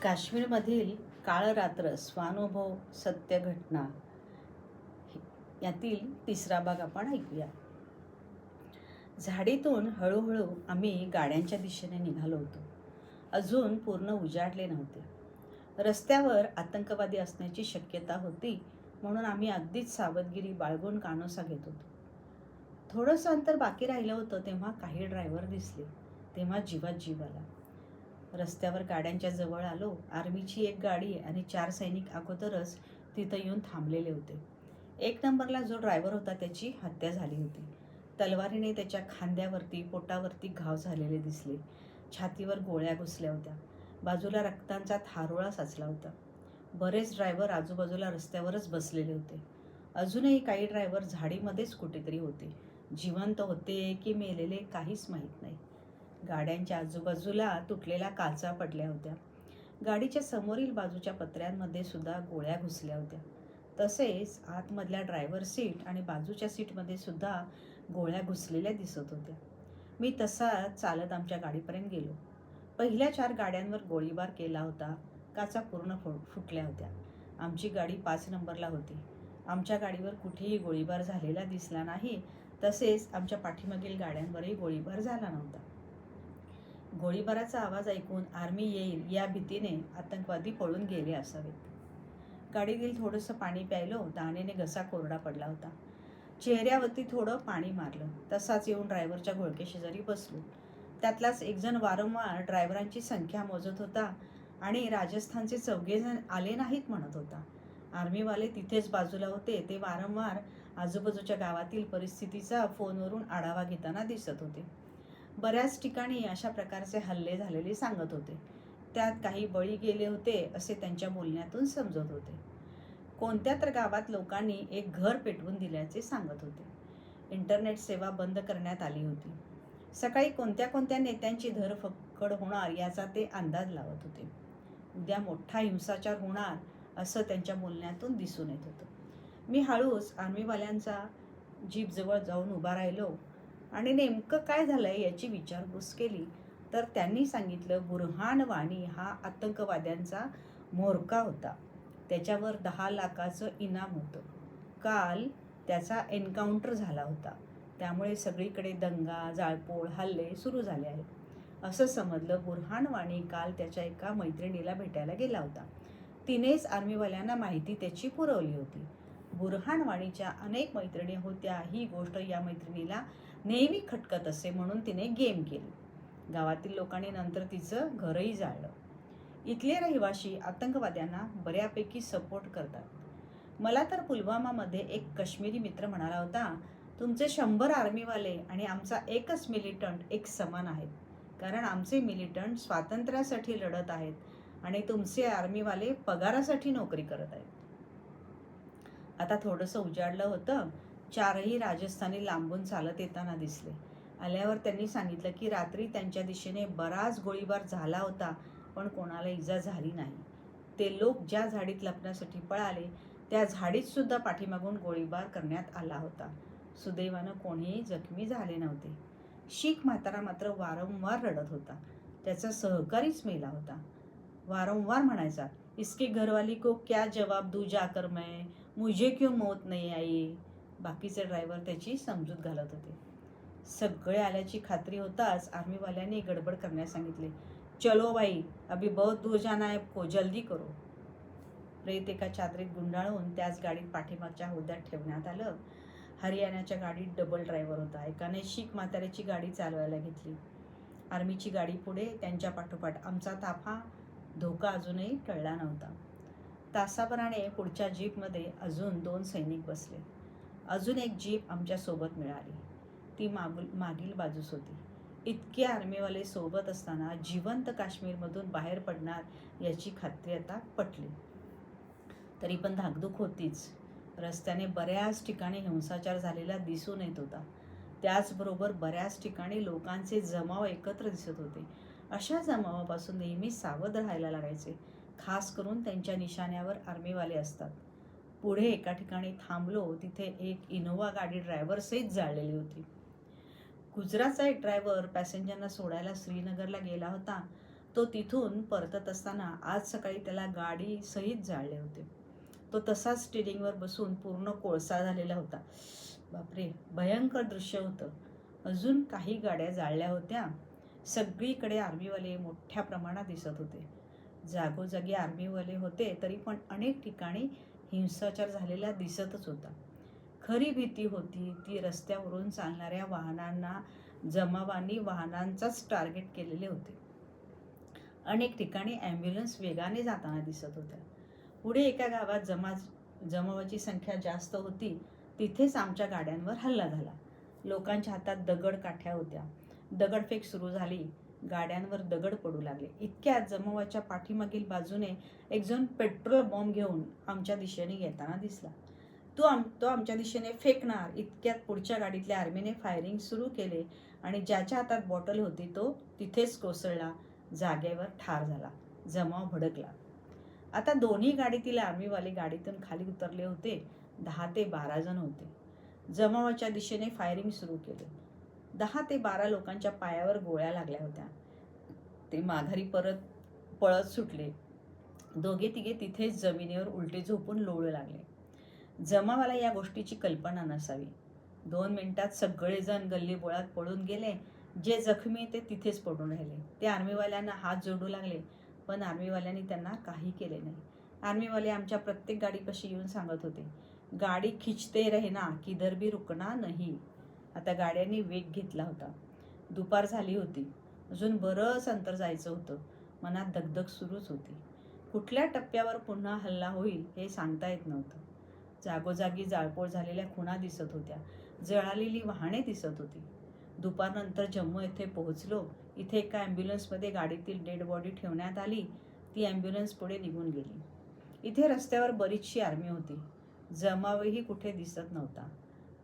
काश्मीरमधील काळ रात्र स्वानुभव सत्य घटना यातील तिसरा भाग आपण ऐकूया. झाडीतून हळूहळू आम्ही गाड्यांच्या दिशेने निघालो होतो. अजून पूर्ण उजाडले नव्हते. रस्त्यावर आतंकवादी असण्याची शक्यता होती, म्हणून आम्ही अगदीच सावधगिरी बाळगून कानोसा घेत होतो. थोडंसं अंतर बाकी राहिलं होतं तेव्हा काही ड्रायव्हर दिसले. तेव्हा जीवात जीव आला. रस्त्यावर गाड्यांच्या जवळ आलो. आर्मीची एक गाडी आणि 4 सैनिक अगोदरच तिथं येऊन थांबलेले होते. 1 नंबरला जो ड्रायव्हर होता त्याची हत्या झाली होती. तलवारीने त्याच्या खांद्यावरती पोटावरती घाव झालेले दिसले. छातीवर गोळ्या घुसल्या होत्या. बाजूला रक्तांचा थारोळा साचला होता. बरेच ड्रायव्हर आजूबाजूला रस्त्यावरच बसलेले होते. अजूनही काही ड्रायव्हर झाडीमध्येच कुठेतरी होते. जिवंत होते की मेलेले काहीच माहीत नाही. गाड्यांच्या आजूबाजूला तुटलेल्या काचा पडल्या होत्या. गाडीच्या समोरील बाजूच्या पत्र्यांमध्ये सुद्धा गोळ्या घुसल्या होत्या. तसेच आतमधल्या ड्रायव्हर सीट आणि बाजूच्या सीटमध्ये सुद्धा गोळ्या घुसलेल्या दिसत होत्या. मी तसा चालत आमच्या गाडीपर्यंत गेलो. पहिल्या 4 गाड्यांवर गोळीबार केला होता. काचा पूर्ण फुटल्या होत्या. आमची गाडी 5 नंबरला होती. आमच्या गाडीवर कुठेही गोळीबार झालेला दिसला नाही. तसेच आमच्या पाठीमागील गाड्यांवरही गोळीबार झाला नव्हता. गोळीबाराचा आवाज ऐकून आर्मी येईल या भीतीने आतंकवादी पळून गेले असावेत. गाडीतील थोडंसं पाणी प्यायलो. तहानेने घसा कोरडा पडला होता. चेहऱ्यावरती थोडं पाणी मारलं. तसाच येऊन ड्रायव्हरच्या घोळकेशेजारी बसलो. त्यातलाच एक जण वारंवार ड्रायव्हरांची संख्या मोजत होता आणि राजस्थानचे 4 जण आले नाहीत म्हणत होता. आर्मीवाले तिथेच बाजूला होते. ते वारंवार आजूबाजूच्या गावातील परिस्थितीचा फोनवरून आढावा घेताना दिसत होते. बऱ्याच ठिकाणी अशा प्रकारचे हल्ले झालेले सांगत होते. त्यात काही बळी गेले होते असे त्यांच्या बोलण्यातून समजत होते. कोणत्या तर गावात लोकांनी एक घर पेटवून दिल्याचे सांगत होते. इंटरनेट सेवा बंद करण्यात आली होती. सकाळी कोणत्या कोणत्या नेत्यांची धरपकड होणार याचा ते अंदाज लावत होते. उद्या मोठा हिंसाचार होणार असं त्यांच्या बोलण्यातून दिसून येत होतं. मी हळूच आर्मीवाल्यांचा जीपजवळ जाऊन उभा राहिलो आणि नेमकं काय झालंय याची विचारपूस केली तर त्यांनी सांगितलं, बुरहान वानी हा आतंकवाद्यांचा म्होरका होता. त्याच्यावर 10 लाखाचं इनाम होतं. काल त्याचा एन्काउंटर झाला होता. त्यामुळे सगळीकडे दंगा, जाळपोळ, हल्ले सुरू झाले आहेत असं समजलं. बुरहान वानी काल त्याच्या एका मैत्रिणीला भेटायला गेला होता. तिनेच आर्मीवाल्यांना माहिती त्याची पुरवली होती. बुरहान वाणीच्या अनेक मैत्रिणी होत्या. ही गोष्ट या मैत्रिणीला नेहमी खटकत असे, म्हणून तिने गेम केली. गावातील लोकांनी नंतर तिचं घरही जाळलं. इथले रहिवाशी आतंकवाद्यांना बऱ्यापैकी सपोर्ट करतात. मला तर पुलवामामध्ये एक काश्मीरी मित्र म्हणाला होता, तुमचे 100 आर्मीवाले आणि आमचा एकच मिलिटंट एक समान आहेत. कारण आमचे मिलिटंट स्वातंत्र्यासाठी लढत आहेत आणि तुमचे आर्मीवाले पगारासाठी नोकरी करत आहेत. आता थोडंसं उजाडलं होतं. 4ही राजस्थानी लांबून चालत येताना दिसले. आल्यावर त्यांनी सांगितलं की रात्री त्यांच्या दिशेने बराच गोळीबार झाला होता, पण कोणाला इजा झाली नाही. ते लोक ज्या झाडीत लपण्यासाठी पळाले त्या झाडीत सुद्धा पाठीमागून गोळीबार करण्यात आला होता. सुदैवानं कोणीही जखमी झाले नव्हते. शीख म्हातारा मात्र वारंवार रडत होता. त्याचा सहकारीच मेला होता. वारंवार म्हणायचा, इसके घरवाली को क्या जवाब दूँ जाकर मैं, मुझे क्यों मौत नहीं आई. बाकीचे ड्रायव्हर त्याची समजूत घालत होते. सगळे आल्याची खात्री होताच आर्मीवाल्यांनी गडबड करण्यास सांगितले. चलो भाई, अभी बहुत दूर जाना है आपको, जल्दी करो. प्रेत एका चादरीत गुंडाळून त्याच गाडीत पाठीमागच्या हौद्यात ठेवण्यात आलं. हरियाणाच्या गाडीत डबल ड्रायव्हर होता. एकाने शीख म्हाताऱ्याची गाडी चालवायला घेतली. आर्मीची गाडी पुढे, त्यांच्या पाठोपाठ आमचा ताफा. धोका अजूनही टळला नव्हता. तासाभराने पुढच्या जीपमध्ये अजून 2 सैनिक बसले. अजून एक जीप आमच्या सोबत मिळाली. ती मागील बाजूस होती. इतके आर्मीवाले सोबत असताना जिवंत काश्मीरमधून बाहेर पडणार याची खात्री आता पटली. तरी पण धाकधूक होतीच. रस्त्याने बऱ्याच ठिकाणी हिंसाचार झालेला दिसून येत होता. त्याचबरोबर बऱ्याच ठिकाणी लोकांचे जमाव एकत्र दिसत होते. अशा जमावापासून नेहमी सावध राहायला लागायचे. खास करून त्यांच्या निशाण्यावर आर्मीवाले असतात. पुढे एका ठिकाणी थांबलो. तिथे एक इनोवा गाडी ड्रायव्हरसहित जाळलेली होती. गुजरातचा एक ड्रायव्हर पॅसेंजरना सोडायला श्रीनगरला गेला होता. तो तिथून परतत असताना आज सकाळी त्याला गाडी सहित जाळले होते. तो तसाच स्टिअरिंगवर बसून पूर्ण कोळसा झालेला होता. बापरे, भयंकर दृश्य होतं. अजून काही गाड्या जाळल्या होत्या. सगळीकडे आर्मीवाले मोठ्या प्रमाणात दिसत होते. जागोजागी आर्मीवाले होते, तरी पण अनेक ठिकाणी हिंसाचार झालेला दिसतच होता. खरी भीती होती ती रस्त्यावरून चालणाऱ्या वाहनांना जमावांनी वाहनांचाच टार्गेट केलेले होते. अनेक ठिकाणी ॲम्ब्युलन्स वेगाने जाताना दिसत होत्या. पुढे एका गावात जमावाची संख्या जास्त होती. तिथेच आमच्या गाड्यांवर हल्ला झाला. लोकांच्या हातात दगड काठ्या होत्या. दगडफेक सुरू झाली. गाड्यांवर दगड पडू लागले. इतक्यात जमावाच्या पाठीमागील बाजूने एक जण पेट्रोल बॉम्ब घेऊन आमच्या दिशेने येताना दिसला. तो आमच्या दिशेने फेकणार इतक्यात पुढच्या गाडीतल्या आर्मीने फायरिंग सुरू केले आणि ज्याच्या हातात बॉटल होती तो तिथेच कोसळला, जागेवर ठार झाला. जमाव भडकला. आता दोन्ही गाडीतील आर्मीवाले गाडीतून खाली उतरले होते. 10 ते 12 जण होते. जमावाच्या दिशेने फायरिंग सुरू केले. 10 ते 12 लोकांच्या पायावर गोळ्या लागल्या होत्या. ते माघारी पळत सुटले. दोघे तिघे तिथेच जमिनीवर उलटे झोपून लोळू लागले. जमावाला या गोष्टीची कल्पना नसावी. 2 मिनिटात सगळेजण गल्लीबोळात पळून गेले. जे जखमी ते तिथेच पडून राहिले. ते आर्मीवाल्यांना हात जोडू लागले, पण आर्मीवाल्यांनी त्यांना काही केले नाही. आर्मीवाले आमच्या प्रत्येक गाडीपाशी येऊन सांगत होते, गाडी खिंचते रहना, किधर भी रुकना नहीं. आता गाड्यांनी वेग घेतला होता. दुपार झाली होती. अजून बरंच अंतर जायचं होतं. मनात दगदग सुरूच होती. कुठल्या टप्प्यावर पुन्हा हल्ला होईल हे सांगता येत नव्हतं. जागोजागी जाळपोळ झालेल्या खुणा दिसत होत्या. जळालेली वाहने दिसत होती. दुपारनंतर जम्मू येथे पोहोचलो. इथे एका ॲम्ब्युलन्समध्ये गाडीतील डेड बॉडी ठेवण्यात आली. ती ॲम्ब्युलन्स पुढे निघून गेली. इथे रस्त्यावर बरीचशी आर्मी होती. जमावही कुठे दिसत नव्हता.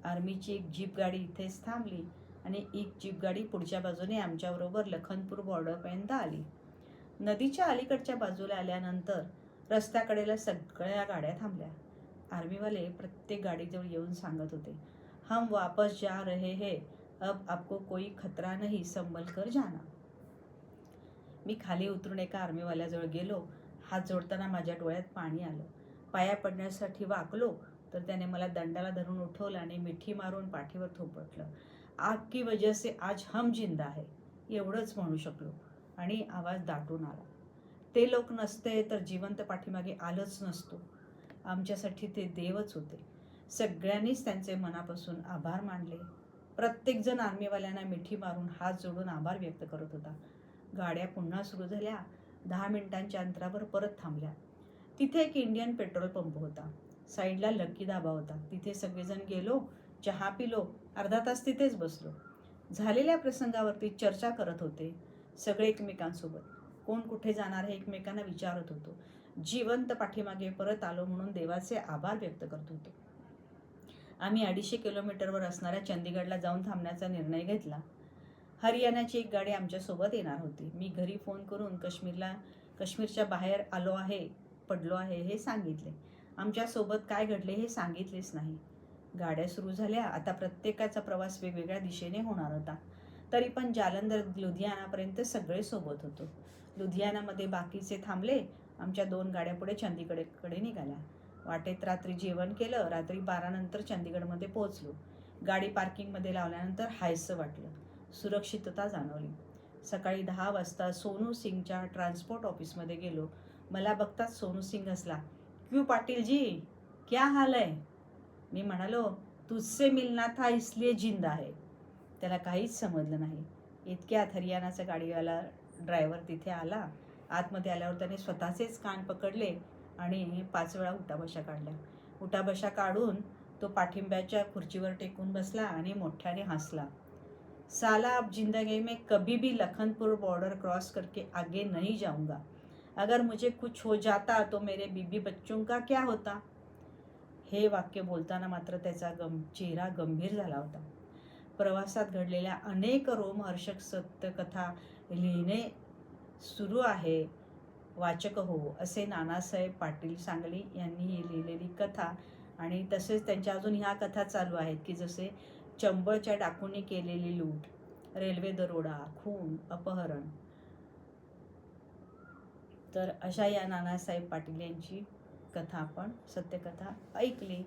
आर्मीची एक जीप गाडी इथेच थांबली आणि एक जीप गाडी पुढच्या बाजूने आमच्याबरोबर लखनपूर बॉर्डरपर्यंत आली. नदीच्या अलीकडच्या बाजूला आल्यानंतर रस्त्याकडेला सगळ्या गाड्या थांबल्या. आर्मीवाले प्रत्येक गाडीजवळ येऊन सांगत होते, हम वापस जा रहे हैं, अब आपको कोई खतरा नहीं, संभल कर जाना. मी खाली उतरून एका आर्मीवाल्याजवळ गेलो. हात जोडताना माझ्या डोळ्यात पाणी आलं. पाया पडण्यासाठी वाकलो तर त्याने मला दंडाला धरून उठवलं आणि मिठी मारून पाठीवर थोपटलं. आपकी वजह से आज हम जिंदा है, एवढंच म्हणू शकलो आणि आवाज दाटून आला. ते लोक नसते तर जिवंत पाठीमागे आलंच नसतो. आमच्यासाठी ते देवच होते. सगळ्यांनीच त्यांचे मनापासून आभार मानले. प्रत्येकजण आर्मीवाल्यांना मिठी मारून हात जोडून आभार व्यक्त करत होता. गाड्या पुन्हा सुरू झाल्या. 10 मिनिटांच्या अंतरावर परत थांबल्या. तिथे एक इंडियन पेट्रोल पंप होता. साईडला लक्की धाबा होता. तिथे सगळेजण गेलो, चहा पिलो, अर्धा तास तिथेच बसलो. झालेल्या प्रसंगावरती चर्चा करत होते. सगळे एकमेकांसोबत. कोण कुठे जाणार हे एकमेकांना विचारत होतो. जिवंत पाठीमागे परत आलो म्हणून देवाचे आभार व्यक्त करत होतो. आम्ही 250 किलोमीटरवर असणाऱ्या चंदीगडला जाऊन थांबण्याचा निर्णय घेतला. हरियाणाची एक गाडी आमच्यासोबत येणार होती. मी घरी फोन करून काश्मीरच्या बाहेर पडलो आहे हे सांगितले. आमच्यासोबत काय घडले हे सांगितलेच नाही. गाड्या सुरू झाल्या. आता प्रत्येकाचा प्रवास वेगवेगळ्या दिशेने होणार होता. तरी पण जालंधर लुधियानापर्यंत सगळे सोबत होतो. लुधियानामध्ये बाकीचे थांबले. आमच्या 2 गाड्या पुढे चंदीगडकडे निघाल्या. वाटेत रात्री जेवण केलं. रात्री 12 नंतर चंदीगडमध्ये पोहोचलो. गाडी पार्किंगमध्ये लावल्यानंतर हायसं वाटलं. सुरक्षितता जाणवली. सकाळी 10 वाजता सोनू सिंगच्या ट्रान्सपोर्ट ऑफिसमध्ये गेलो. मला बघताच सोनू सिंग हसला. क्यों पाटील जी, क्या हाल है? मी म्हणालो, तुझसे मिलना था इसलिए जिंदा है. त्याला काहीच समजलं नाही. इतक्यात हरियाणाचा गाडीवाला ड्रायव्हर तिथे आला. आतमध्ये आल्यावर त्याने स्वतःचेच कान पकडले आणि 5 वेळा उठाबशा काढल्या. उठाबशा काढून तो पाठिंब्याच्या खुर्चीवर टेकून बसला आणि मोठ्याने हसला. साला अब जिंदगी में कभी भी लखनपुर बॉर्डर क्रॉस करके आगे नहीं जाऊंगा. अगर मुझे कुछ हो जाता तो मेरे बीबी बच्चों का क्या होता. हे वाक्य बोलताना मात्र त्याचा चेहरा गंभीर झाला होता. प्रवासात घडलेल्या अनेक रोमहर्षक सत्यकथा लिहिणे सुरू आहे. वाचक हो, असे नानासाहेब पाटील सांगली यांनी ही लिहिलेली कथा आणि तसेच त्यांच्या अजून ह्या कथा चालू आहेत की जसे चंबळच्या डाकूंनी केलेली लूट, रेल्वे दरोडा, खून, अपहरण, तर अशा या नानासाहेब पाटील यांची कथा आपण सत्यकथा ऐकली.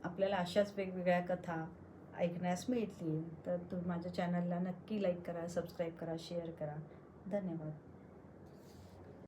आपल्याला अशाच वेगवेगळ्या कथा ऐकण्यास मिळतील. तर तुम्ही माझ्या चॅनलला नक्की लाईक करा, सबस्क्राईब करा, शेअर करा. धन्यवाद.